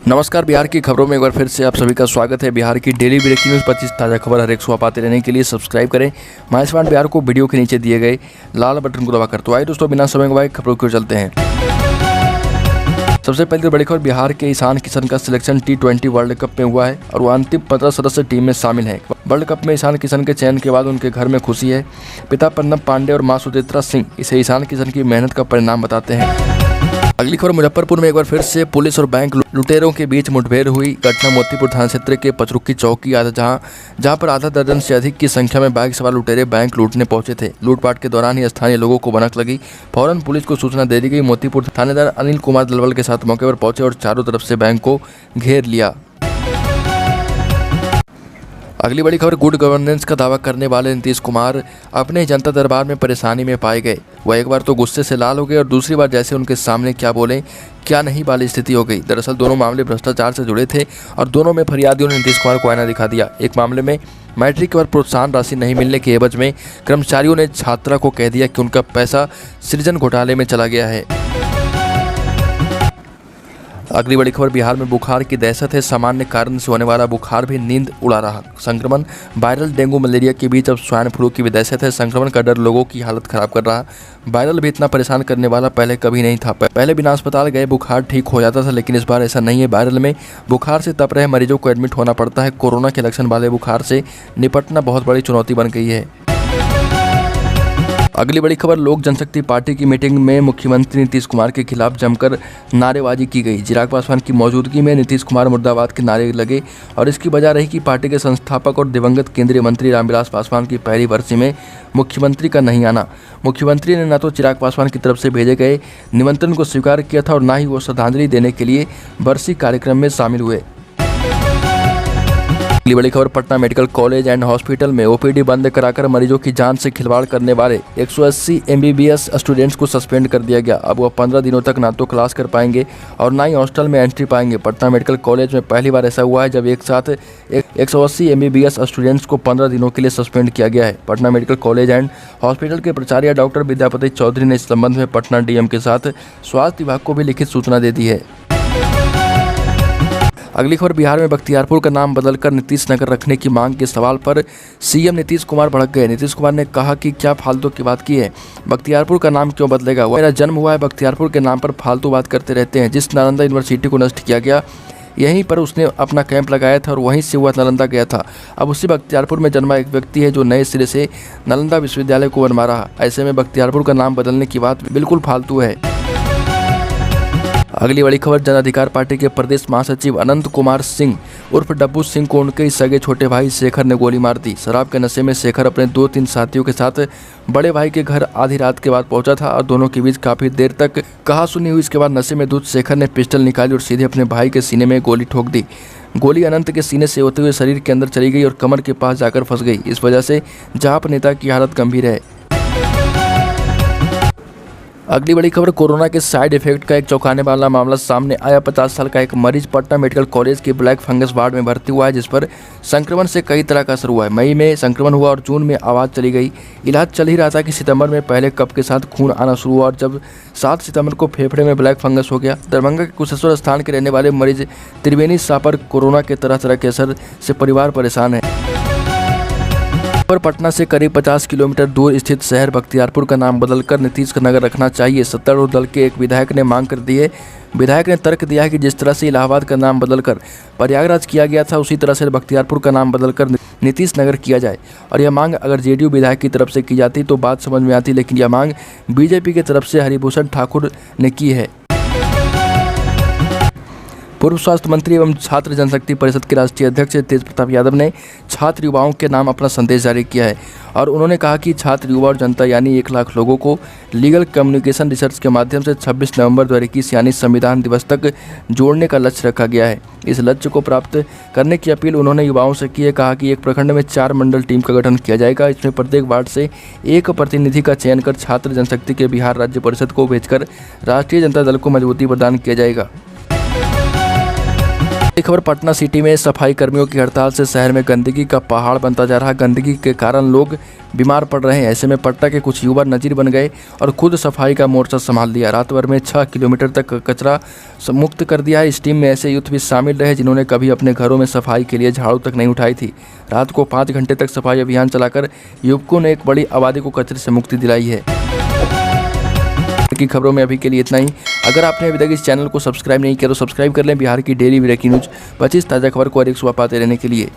नमस्कार। बिहार की खबरों में एक बार फिर से आप सभी का स्वागत है। बिहार की डेली ब्रेकिंग न्यूज़ 25 ताज़ा खबर हर एक सुबह पाते रहने के लिए सब्सक्राइब करें माय स्मार्ट बिहार को वीडियो के नीचे दिए गए लाल बटन को दबाकर। तो आइए दोस्तों, बिना समय गवाए खबरों की ओर चलते हैं। सबसे पहले बड़ी खबर, बिहार के ईशान किशन का सिलेक्शन T20 वर्ल्ड कप में हुआ है और वो अंतिम 15 सदस्य टीम में शामिल है। वर्ल्ड कप में ईशान किशन के चयन के बाद उनके घर में खुशी है। पिता प्रणब पांडे और मां सुचित्रा सिंह इसे ईशान किशन की मेहनत का परिणाम बताते हैं। अगली खबर, मुजफ्फरपुर में एक बार फिर से पुलिस और बैंक लुटेरों के बीच मुठभेड़ हुई। घटना मोतीपुर थाना क्षेत्र के पचरुक्की चौक की जहां पर आधा दर्जन से अधिक की संख्या में बाइक सवार लुटेरे बैंक लूटने पहुंचे थे। लूटपाट के दौरान ही स्थानीय लोगों को भनक लगी। फौरन पुलिस को सूचना दे दी गई। मोतीपुर थानेदार अनिल कुमार दलवल के साथ मौके पर पहुंचे और चारों तरफ से बैंक को घेर लिया। अगली बड़ी खबर, गुड गवर्नेंस का दावा करने वाले नीतीश कुमार अपने जनता दरबार में परेशानी में पाए गए। वह एक बार तो गुस्से से लाल हो गए और दूसरी बार जैसे उनके सामने क्या बोले क्या नहीं वाली स्थिति हो गई। दरअसल दोनों मामले भ्रष्टाचार से जुड़े थे और दोनों में फरियादियों ने नीतीश कुमार को आईना दिखा दिया। एक मामले में मैट्रिक पर प्रोत्साहन राशि नहीं मिलने के एवज में कर्मचारियों ने छात्रा को कह दिया कि उनका पैसा सृजन घोटाले में चला गया है। अगली बड़ी खबर, बिहार में बुखार की दहशत है। सामान्य कारण से होने वाला बुखार भी नींद उड़ा रहा। संक्रमण वायरल डेंगू मलेरिया के बीच अब स्वाइन फ्लू की भी दहशत है। संक्रमण का डर लोगों की हालत खराब कर रहा। वायरल भी इतना परेशान करने वाला पहले कभी नहीं था। पहले बिना अस्पताल गए बुखार ठीक हो जाता था, लेकिन इस बार ऐसा नहीं है। वायरल में बुखार से तप रहे मरीजों को एडमिट होना पड़ता है। कोरोना के लक्षण वाले बुखार से निपटना बहुत बड़ी चुनौती बन गई है। अगली बड़ी खबर, लोक जनशक्ति पार्टी की मीटिंग में मुख्यमंत्री नीतीश कुमार के खिलाफ जमकर नारेबाजी की गई। चिराग पासवान की मौजूदगी में नीतीश कुमार मुर्दाबाद के नारे लगे और इसकी वजह रही कि पार्टी के संस्थापक और दिवंगत केंद्रीय मंत्री रामविलास पासवान की पहली बरसी में मुख्यमंत्री का नहीं आना। मुख्यमंत्री ने न तो चिराग पासवान की तरफ से भेजे गए निमंत्रण को स्वीकार किया था और न ही वो श्रद्धांजलि देने के लिए बरसी कार्यक्रम में शामिल हुए। अगली बड़ी खबर, Patna medical college and hospital में ओपीडी बंद कराकर मरीजों की जान से खिलवाड़ करने वाले 180 MBBS स्टूडेंट्स को सस्पेंड कर दिया गया। अब वह 15 दिनों तक ना तो क्लास कर पाएंगे और ना ही हॉस्टल में एंट्री पाएंगे। पटना मेडिकल कॉलेज में पहली बार ऐसा हुआ है जब एक साथ 180 MBBS स्टूडेंट्स को 15 दिनों के लिए सस्पेंड किया गया है। Patna medical college and hospital के प्राचार्य डॉक्टर विद्यापति चौधरी ने इस संबंध में पटना DM के साथ स्वास्थ्य विभाग को भी लिखित सूचना दे दी है। अगली खबर, बिहार में बख्तियारपुर का नाम बदलकर नीतीश नगर रखने की मांग के सवाल पर CM नीतीश कुमार भड़क गए। नीतीश कुमार ने कहा कि क्या फालतू की बात की है, बख्तियारपुर का नाम क्यों बदलेगा। मेरा जन्म हुआ है, बख्तियारपुर के नाम पर फालतू बात करते रहते हैं। जिस नालंदा यूनिवर्सिटी को नष्ट किया गया यहीं पर उसने अपना कैंप लगाया था और वहीं से वह नालंदा गया था। अब उसी बख्तियारपुर में जन्मा एक व्यक्ति है जो नए सिरे से नालंदा विश्वविद्यालय को बनवा रहा। ऐसे में बख्तियारपुर का नाम बदलने की बात बिल्कुल फालतू है। अगली बड़ी खबर, जन अधिकार पार्टी के प्रदेश महासचिव अनंत कुमार सिंह उर्फ डब्बू सिंह को उनके सगे छोटे भाई शेखर ने गोली मार दी। शराब के नशे में शेखर अपने 2-3 साथियों के साथ बड़े भाई के घर आधी रात के बाद पहुंचा था और दोनों के बीच काफी देर तक कहासुनी हुई। इसके बाद नशे में धुत शेखर ने पिस्टल निकाली और सीधे अपने भाई के सीने में गोली ठोक दी। गोली अनंत के सीने से होते हुए शरीर के अंदर चली गई और कमर के पास जाकर फंस गई। इस वजह से जाप नेता की हालत गंभीर है। अगली बड़ी खबर, कोरोना के साइड इफेक्ट का एक चौंकाने वाला मामला सामने आया। 50 साल का एक मरीज पटना मेडिकल कॉलेज के ब्लैक फंगस वार्ड में भर्ती हुआ है, जिस पर संक्रमण से कई तरह का असर हुआ है। मई में संक्रमण हुआ और जून में आवाज़ चली गई। इलाज चल ही रहा था कि सितंबर में पहले कप के साथ खून आना शुरू हुआ और जब 7 सितंबर को फेफड़े में ब्लैक फंगस हो गया। दरभंगा के कुशेश्वर स्थान के रहने वाले मरीज त्रिवेणी शाह पर कोरोना के तरह के असर से परिवार परेशान है। पर पटना से करीब 50 किलोमीटर दूर स्थित शहर बख्तियारपुर का नाम बदलकर नीतीश नगर रखना चाहिए। सत्तारूढ़ दल के एक विधायक ने मांग कर दी है। विधायक ने तर्क दिया है कि जिस तरह से इलाहाबाद का नाम बदलकर प्रयागराज किया गया था उसी तरह से बख्तियारपुर का नाम बदलकर नीतीश नगर किया जाए। और यह मांग अगर JDU विधायक की तरफ से की जाती तो बात समझ में आती, लेकिन यह मांग BJP की तरफ से हरिभूषण ठाकुर ने की है। पूर्व स्वास्थ्य मंत्री एवं छात्र जनशक्ति परिषद के राष्ट्रीय अध्यक्ष तेज प्रताप यादव ने छात्र युवाओं के नाम अपना संदेश जारी किया है और उन्होंने कहा कि छात्र युवा और जनता यानी 1 लाख लोगों को लीगल कम्युनिकेशन रिसर्च के माध्यम से 26 नवंबर 2021 यानी संविधान दिवस तक जोड़ने का लक्ष्य रखा गया है। इस लक्ष्य को प्राप्त करने की अपील उन्होंने युवाओं से की है। कहा कि एक प्रखंड में 4 मंडल टीम का गठन किया जाएगा। इसमें प्रत्येक वार्ड से एक प्रतिनिधि का चयन कर छात्र जनशक्ति के बिहार राज्य परिषद को भेजकर राष्ट्रीय जनता दल को मजबूती प्रदान किया जाएगा। खबर पटना सिटी में सफाई कर्मियों की हड़ताल से शहर में गंदगी का पहाड़ बनता जा रहा। गंदगी के कारण लोग बीमार पड़ रहे हैं। ऐसे में पटना के कुछ युवा नजीर बन गए और खुद सफाई का मोर्चा संभाल लिया। रात भर में 6 किलोमीटर तक कचरा मुक्त कर दिया है। इस टीम में ऐसे यूथ भी शामिल रहे जिन्होंने कभी अपने घरों में सफाई के लिए झाड़ू तक नहीं उठाई थी। रात को 5 घंटे तक सफाई अभियान चलाकर युवकों ने एक बड़ी आबादी को कचरे से मुक्ति दिलाई है। की खबरों में अभी के लिए इतना ही। अगर आपने अभी तक इस चैनल को सब्सक्राइब नहीं किया तो सब्सक्राइब कर लें। बिहार की डेली ब्रेकिंग न्यूज 25 ताज़ा खबर को अधिक सुबह पाते रहने के लिए।